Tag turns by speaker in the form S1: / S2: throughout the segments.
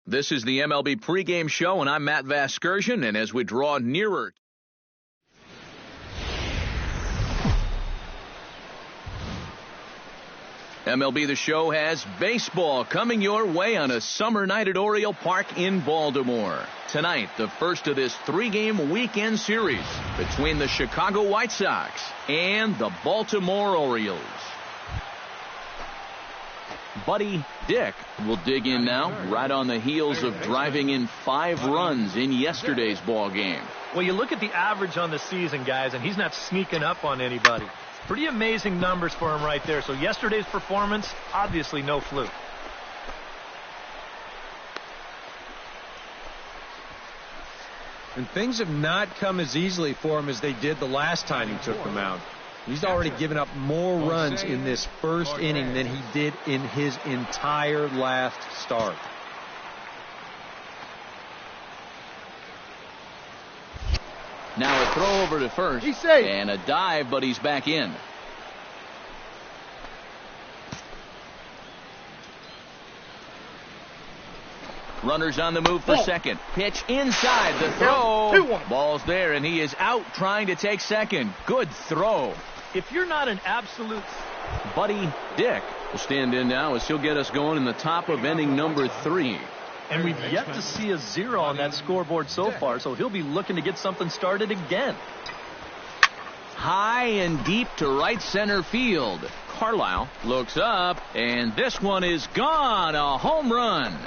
S1: This is the MLB pregame show, and I'm Matt Vasgersian, and as we draw nearer MLB The Show has baseball coming your way on a summer night at Oriole Park in Baltimore. Tonight, the first of this three-game weekend series between the Chicago White Sox and the Baltimore Orioles. Buddy Dick will dig in now, right on the heels of driving in 5 runs in yesterday's ball game.
S2: Well, you look at the average on the season, guys, and he's not sneaking up on anybody. Pretty amazing numbers for him right there. So yesterday's performance, obviously no fluke.
S3: And things have not come as easily for him as they did the last time he took the mound. He's already given up more runs in this first inning than he did in his entire last start.
S1: Now a throw over to first.
S3: He's safe.
S1: And a dive, but he's back in. Runners on the move for second. Pitch inside. The throw. Ball's there, and he is out trying to take second. Good throw.
S2: If you're not an absolute...
S1: Buddy Dick will stand in now as he'll get us going in the top of inning number 3.
S2: And we've yet to see a 0 on that scoreboard so far, so he'll be looking to get something started again.
S1: High and deep to right center field. Carlisle looks up, and this one is gone. A home run.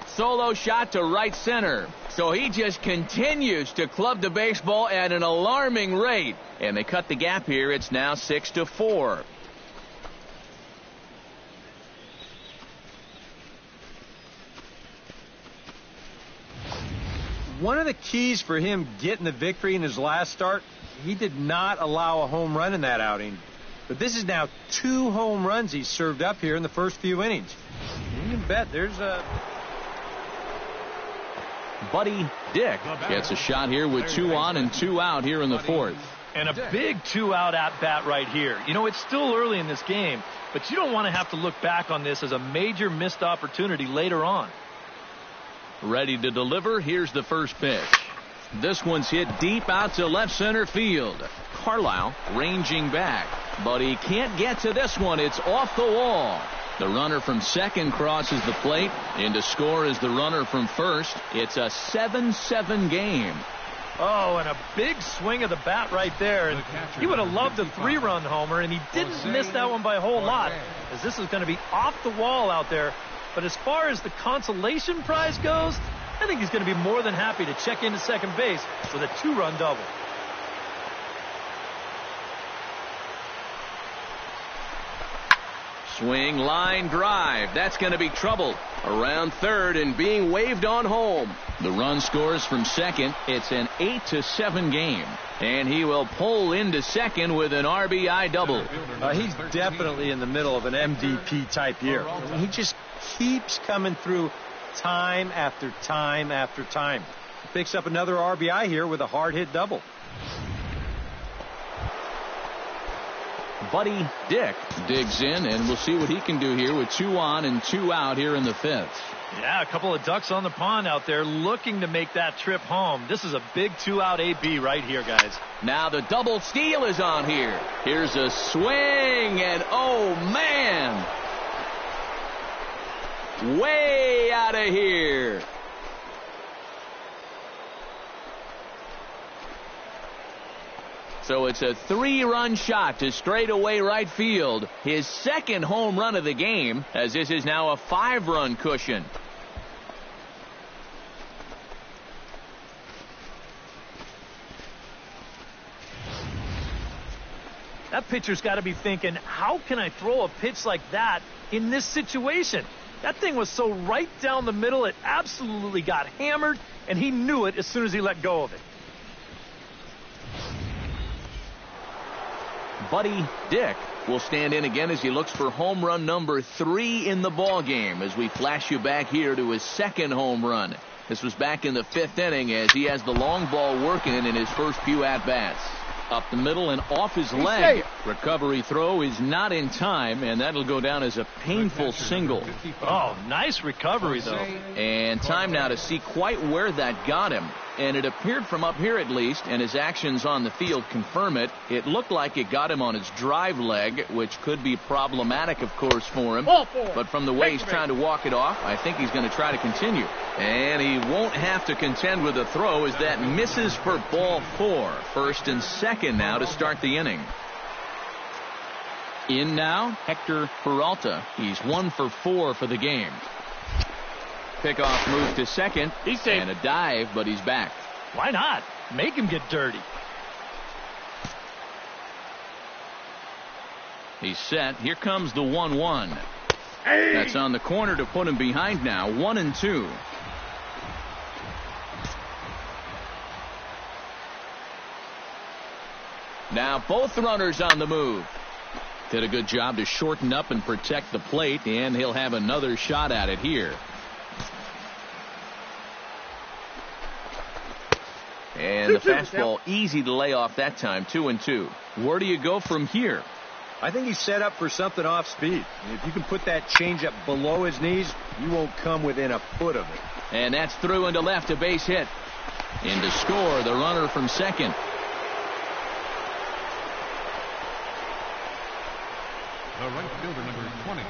S1: Solo shot to right center. So he just continues to club the baseball at an alarming rate. And they cut the gap here. It's now 6-4.
S3: One of the keys for him getting the victory in his last start, he did not allow a home run in that outing. But this is now 2 home runs he's served up here in the first few innings. You can bet there's a...
S1: Buddy Dick gets a shot here with 2 on and 2 out here in the 4th.
S2: And a big 2-out at-bat right here. You know, it's still early in this game, but you don't want to have to look back on this as a major missed opportunity later on.
S1: Ready to deliver. Here's the first pitch. This one's hit deep out to left center field. Carlisle ranging back, but he can't get to this one. It's off the wall. The runner from second crosses the plate. In to score is the runner from first. It's a 7-7 game.
S2: Oh, and a big swing of the bat right there. And he would have loved a 3-run homer, and he didn't miss that one by a whole lot, as this is going to be off the wall out there. But as far as the consolation prize goes, I think he's going to be more than happy to check into second base with a 2-run double.
S1: Swing, line, drive. That's going to be trouble. Around third and being waved on home. The run scores from second. It's an 8-7 game. And he will pull into second with an RBI double.
S3: He's definitely in the middle of an MVP type year. He just keeps coming through time after time after time. He picks up another RBI here with a hard hit double.
S1: Buddy Dick digs in, and we'll see what he can do here with 2 on and 2 out here in the 5th.
S2: Yeah, a couple of ducks on the pond out there looking to make that trip home. This is a big 2-out AB right here, guys.
S1: Now the double steal is on here. Here's a swing, and oh, man. Way out of here. So it's a 3-run shot to straightaway right field. His second home run of the game, as this is now a 5-run cushion.
S2: That pitcher's got to be thinking, how can I throw a pitch like that in this situation? That thing was so right down the middle, it absolutely got hammered, and he knew it as soon as he let go of it.
S1: Buddy Dick will stand in again as he looks for home run number 3 in the ball game, as we flash you back here to his second home run. This was back in the 5th inning as he has the long ball working in his first few at-bats. Up the middle and off his leg. Recovery throw is not in time, and that'll go down as a painful single.
S2: Oh, nice recovery, though.
S1: And time now to see quite where that got him. And it appeared from up here at least, and his actions on the field confirm it. It looked like it got him on his drive leg, which could be problematic, of course, for him. But from the way he's trying to walk it off, I think he's going to try to continue. And he won't have to contend with a throw as that misses for ball 4. First and second now to start the inning. In now, Hector Peralta. He's 1 for 4 for the game. Pickoff move to second.
S2: He's safe.
S1: And a dive, but he's back.
S2: Why not? Make him get dirty.
S1: He's set. Here comes the 1-1. Hey. That's on the corner to put him behind now. 1-2. Now both runners on the move. Did a good job to shorten up and protect the plate, and he'll have another shot at it here. And the fastball easy to lay off that time. 2-2. Where do you go from here?
S3: I think he's set up for something off speed. If you can put that changeup below his knees, you won't come within a foot of it.
S1: And that's through into left, a base hit. In to score, the runner from second.
S4: The right fielder, number 20.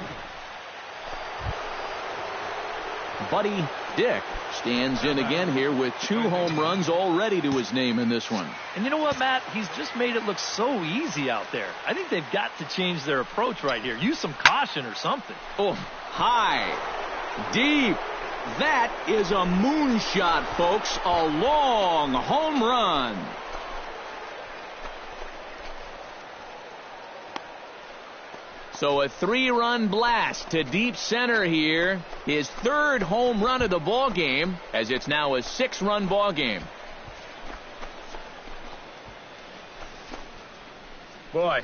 S1: Buddy Dick stands in again here with 2 home runs already to his name in this one.
S2: And you know what, Matt? He's just made it look so easy out there. I think they've got to change their approach right here. Use some caution or something.
S1: Oh, high, deep. That is a moonshot, folks. A long home run. So a 3-run blast to deep center here. His 3rd home run of the ball game, as it's now a 6-run ball game.
S3: Boy,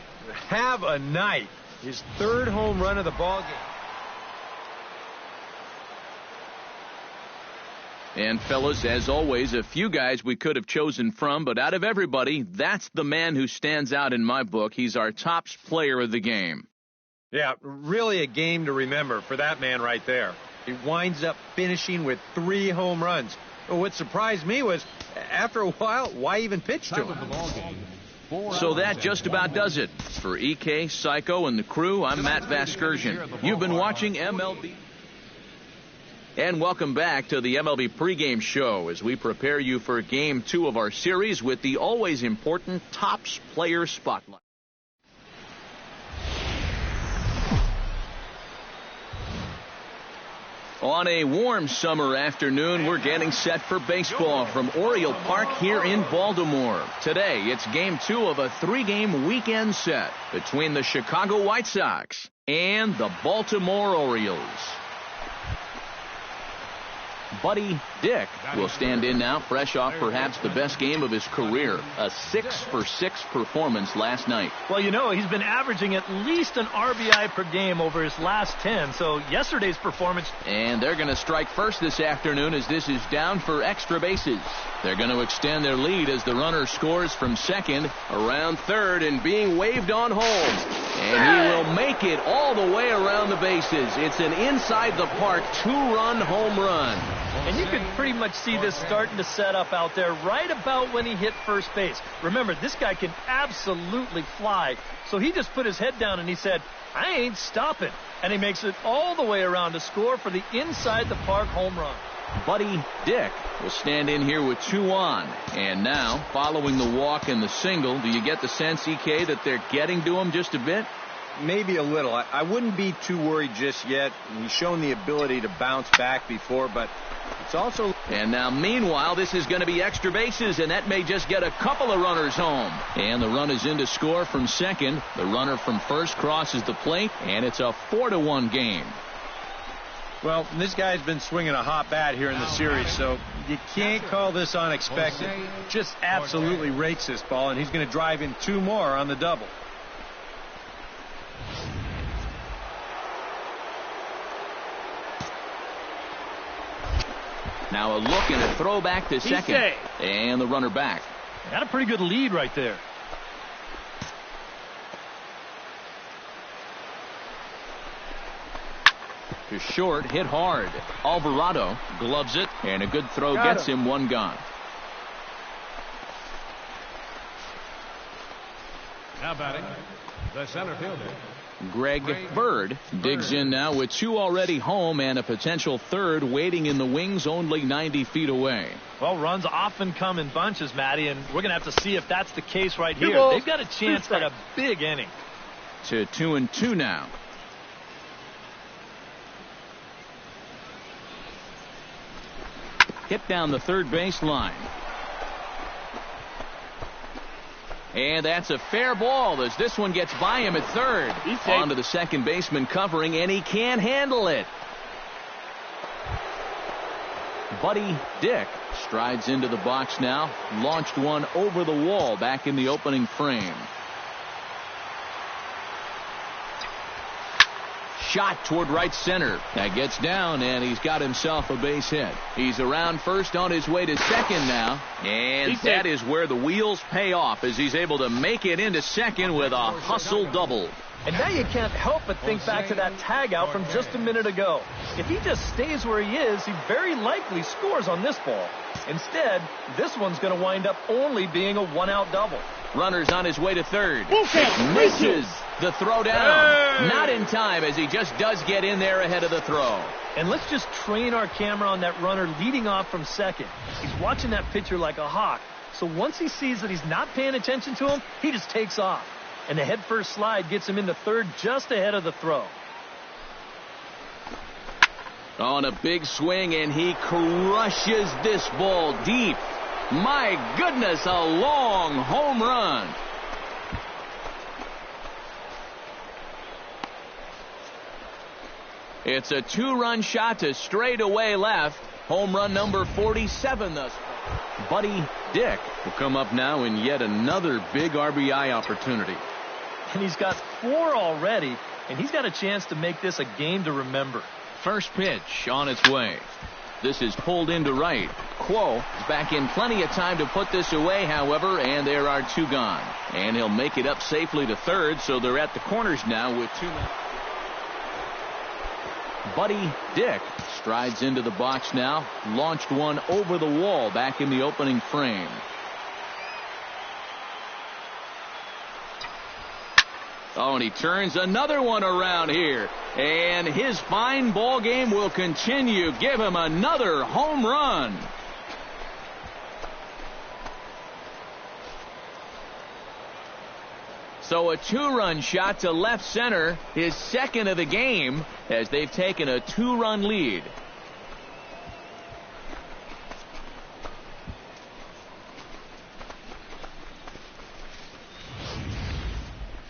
S3: have a night. His 3rd home run of the ball game.
S1: And fellas, as always, a few guys we could have chosen from, but out of everybody, that's the man who stands out in my book. He's our top player of the game.
S3: Yeah, really a game to remember for that man right there. He winds up finishing with 3 home runs. What surprised me was, after a while, why even pitch to him?
S1: So that just about does it. For EK, Psycho, and the crew, I'm Matt Vasgersian. You've been watching MLB. And welcome back to the MLB pregame show as we prepare you for Game 2 of our series with the always important Topps Player Spotlight. On a warm summer afternoon, we're getting set for baseball from Oriole Park here in Baltimore. Today, it's Game 2 of a 3-game weekend set between the Chicago White Sox and the Baltimore Orioles. Buddy Dick will stand in now, fresh off perhaps the best game of his career, a 6-for-6 performance last night.
S2: Well, you know, he's been averaging at least an RBI per game over his last 10, so yesterday's performance.
S1: And they're going to strike first this afternoon as this is down for extra bases. They're going to extend their lead as the runner scores from second, around third, and being waved on home. And he will make it all the way around the bases. It's an inside-the-park 2-run home run.
S2: And you can pretty much see this starting to set up out there right about when he hit first base. Remember, this guy can absolutely fly. So he just put his head down and he said, I ain't stopping. And he makes it all the way around to score for the inside-the-park home run.
S1: Buddy Dick will stand in here with 2 on. And now, following the walk and the single, do you get the sense, EK, that they're getting to him just a bit?
S3: Maybe a little. I wouldn't be too worried just yet. He's shown the ability to bounce back before, but it's also...
S1: And now, meanwhile, this is going to be extra bases, and that may just get a couple of runners home. And the run is in to score from second. The runner from first crosses the plate, and it's a 4-1 game.
S3: Well, this guy's been swinging a hot bat here in the series, so you can't call this unexpected. Just absolutely rakes this ball, and he's going to drive in 2 more on the double.
S1: Now a look and a throw back to second. And the runner back.
S2: Got a pretty good lead right there.
S1: To short, hit hard. Alvarado gloves it, and a good throw gets him one gone.
S4: Now batting, the center fielder,
S1: Greg Bird digs in now with two already home and a potential third waiting in the wings only 90 feet away.
S2: Well, runs often come in bunches, Matty, and we're going to have to see if that's the case right here. They've got a chance at a big inning.
S1: To 2-2 now. Hit down the third base line. And that's a fair ball as this one gets by him at third. On to the second baseman covering, and he can't handle it. Buddy Dick strides into the box now. Launched one over the wall back in the opening frame. Shot toward right center. That gets down, and he's got himself a base hit. He's around first on his way to second now. And that is where the wheels pay off as he's able to make it into second with a hustle double.
S2: And now you can't help but think back to that tag out from just a minute ago. If he just stays where he is, he very likely scores on this ball. Instead, this one's going to wind up only being a one-out double.
S1: Runner's on his way to third. Misses the throw down. Not in time as he just does get in there ahead of the throw.
S2: And let's just train our camera on that runner leading off from second. He's watching that pitcher like a hawk. So once he sees that he's not paying attention to him, he just takes off. And the head-first slide gets him into third just ahead of the throw.
S1: On a big swing, and he crushes this ball deep. My goodness, a long home run. It's a two-run shot to straightaway left. Home run number 47 thus far. Buddy Dick will come up now in yet another big RBI opportunity.
S2: And he's got 4 already, and he's got a chance to make this a game to remember.
S1: First pitch on its way. This is pulled into right. Quo is back in plenty of time to put this away, however, and there are 2 gone. And he'll make it up safely to third, so they're at the corners now with 2 men. Buddy Dick strides into the box now. Launched one over the wall back in the opening frame. Oh, and he turns another one around here. And his fine ball game will continue. Give him another home run. So a 2-run shot to left center, his second of the game, as they've taken a 2-run lead.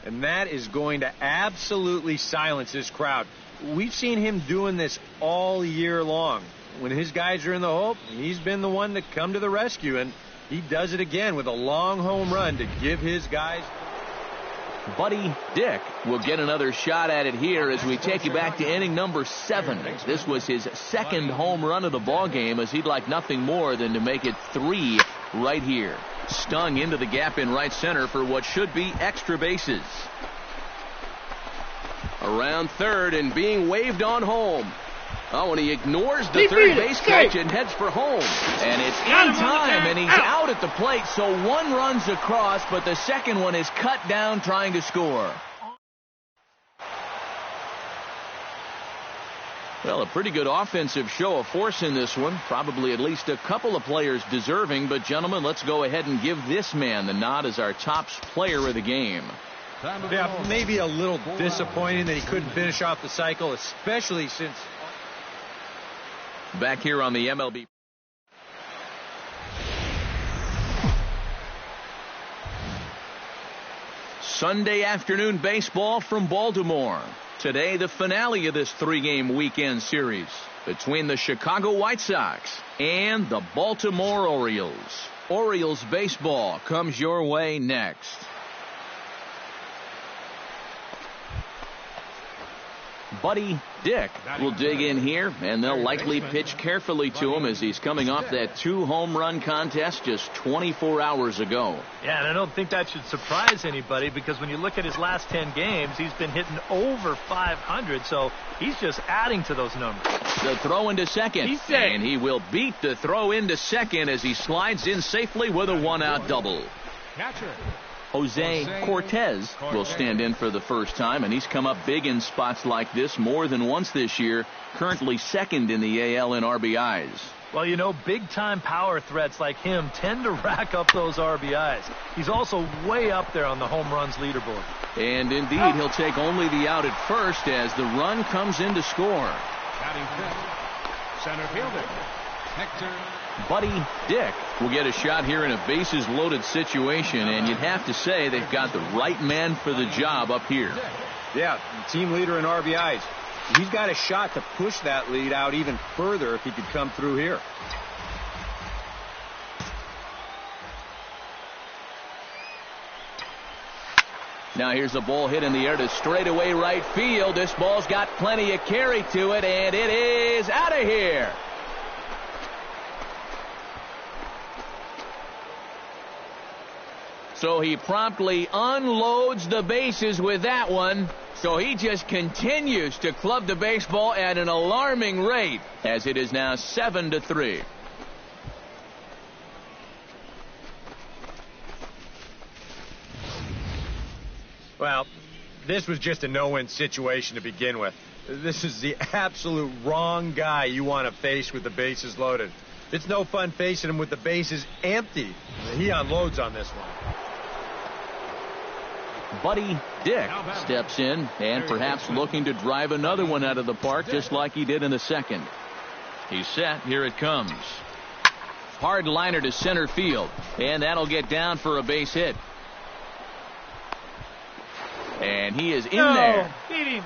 S3: And that is going to absolutely silence this crowd. We've seen him doing this all year long. When his guys are in the hole, he's been the one to come to the rescue, and he does it again with a long home run to give his guys.
S1: Buddy Dick will get another shot at it here as we take you back to inning number 7. This was his second home run of the ball game, as he'd like nothing more than to make it 3 right here. Stung into the gap in right center for what should be extra bases. Around third and being waved on home. Oh, and he ignores the third base coach and heads for home. And it's in time, and he's out at the plate, so 1 runs across, but the second one is cut down trying to score. Well, a pretty good offensive show of force in this one. Probably at least a couple of players deserving, but gentlemen, let's go ahead and give this man the nod as our top player of the game.
S3: Yeah, maybe a little disappointing that he couldn't finish off the cycle, especially since...
S1: Back here on the MLB. Sunday afternoon baseball from Baltimore. Today, the finale of this 3-game weekend series between the Chicago White Sox and the Baltimore Orioles. Orioles baseball comes your way next. Buddy Dick will dig in here, and they'll likely pitch carefully to him as he's coming off that 2-home run contest just 24 hours ago.
S2: Yeah, and I don't think that should surprise anybody, because when you look at his last 10 games, he's been hitting over 500, so he's just adding to those numbers.
S1: The throw into second, and he will beat the throw into second as he slides in safely with a 1-out double.
S4: Catcher.
S1: Jose Cortez will stand in for the first time, and he's come up big in spots like this more than once this year, currently second in the AL in RBIs.
S2: Well, you know, big-time power threats like him tend to rack up those RBIs. He's also way up there on the home runs leaderboard.
S1: And indeed, he'll take only the out at first as the run comes in to score.
S4: Batting fifth, center fielder, Hector.
S1: Buddy Dick will get a shot here in a bases-loaded situation, and you'd have to say they've got the right man for the job up here.
S3: Yeah, team leader in RBIs. He's got a shot to push that lead out even further if he could come through here.
S1: Now here's a ball hit in the air to straightaway right field. This ball's got plenty of carry to it, and it is out of here. So he promptly unloads the bases with that one. So he just continues to club the baseball at an alarming rate, as it is now 7-3.
S3: Well, this was just a no-win situation to begin with. This is the absolute wrong guy you want to face with the bases loaded. It's no fun facing him with the bases empty. He unloads on this one.
S1: Buddy Dick steps in and perhaps looking to drive another one out of the park just like he did in the second. He's set. Here it comes. Hard liner to center field, and that'll get down for a base hit. And he is in there.
S2: Beat him.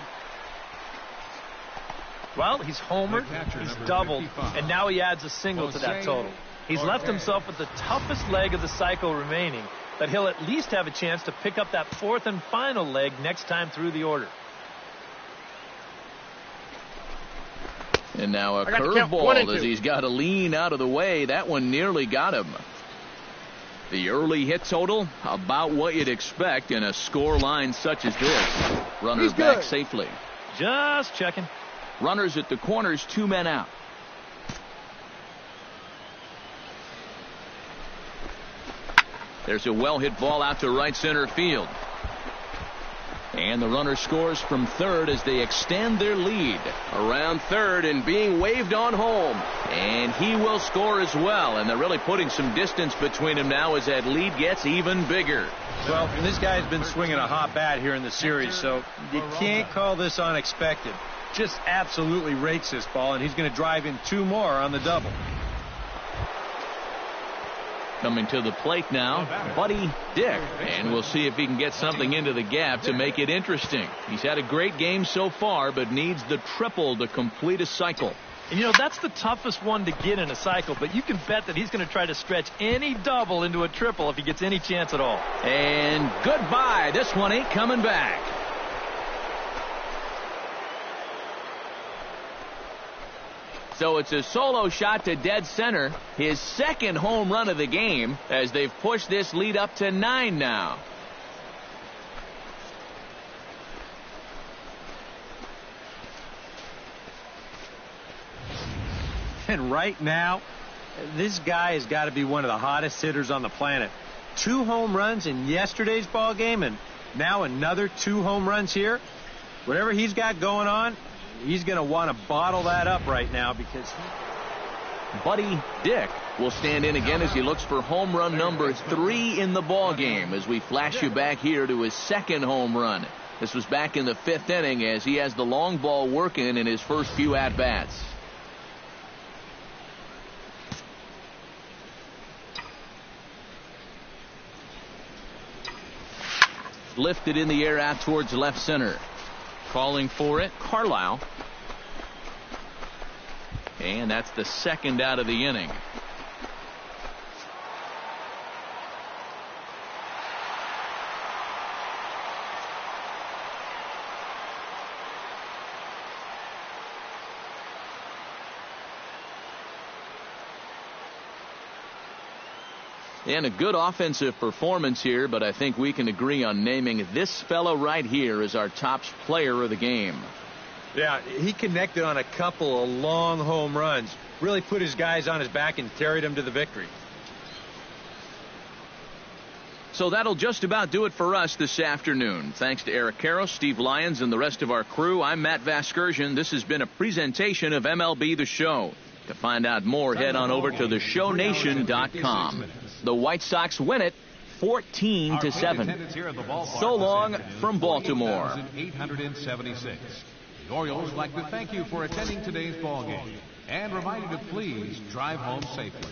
S2: Well, he's homered, he's doubled, and now he adds a single to that total. He's left himself with the toughest leg of the cycle remaining, but he'll at least have a chance to pick up that fourth and final leg next time through the order.
S1: And now a curveball as he's got to lean out of the way. That one nearly got him. The early hit total, about what you'd expect in a score line such as this. Runner back safely.
S2: Just checking.
S1: Runners at the corners, 2 men out. There's a well-hit ball out to right center field. And the runner scores from third as they extend their lead. Around third and being waved on home. And he will score as well. And they're really putting some distance between them now as that lead gets even bigger.
S3: Well, this guy's been swinging a hot bat here in the series, so you can't call this unexpected. Just absolutely rakes this ball, and he's going to drive in 2 more on the double.
S1: Coming to the plate now, Buddy Dick. And we'll see if he can get something into the gap to make it interesting. He's had a great game so far, but needs the triple to complete a cycle.
S2: And, you know, that's the toughest one to get in a cycle, but you can bet that he's going to try to stretch any double into a triple if he gets any chance at all.
S1: And goodbye. This one ain't coming back. So it's a solo shot to dead center, his second home run of the game, as they've pushed this lead up to 9 now.
S3: And right now, this guy has got to be one of the hottest hitters on the planet. 2 home runs in yesterday's ball game, and now another 2 home runs here. Whatever he's got going on, he's going to want to bottle that up right now because
S1: Buddy Dick will stand in again as he looks for home run number 3 in the ball game as we flash you back here to his second home run. This was back in the 5th inning as he has the long ball working in his first few at-bats. Lifted in the air out towards left center. Calling for it, Carlisle. And that's the second out of the inning. And a good offensive performance here, but I think we can agree on naming this fellow right here as our top player of the game.
S3: Yeah, he connected on a couple of long home runs. Really put his guys on his back and carried them to the victory.
S1: So that'll just about do it for us this afternoon. Thanks to Eric Karros, Steve Lyons, and the rest of our crew. I'm Matt Vasgersian. This has been a presentation of MLB The Show. To find out more, head on over to theshownation.com. The White Sox win it 14-7. So long from Baltimore.
S4: 876. The Orioles would like to thank you for attending today's ball game and remind you to please drive home safely.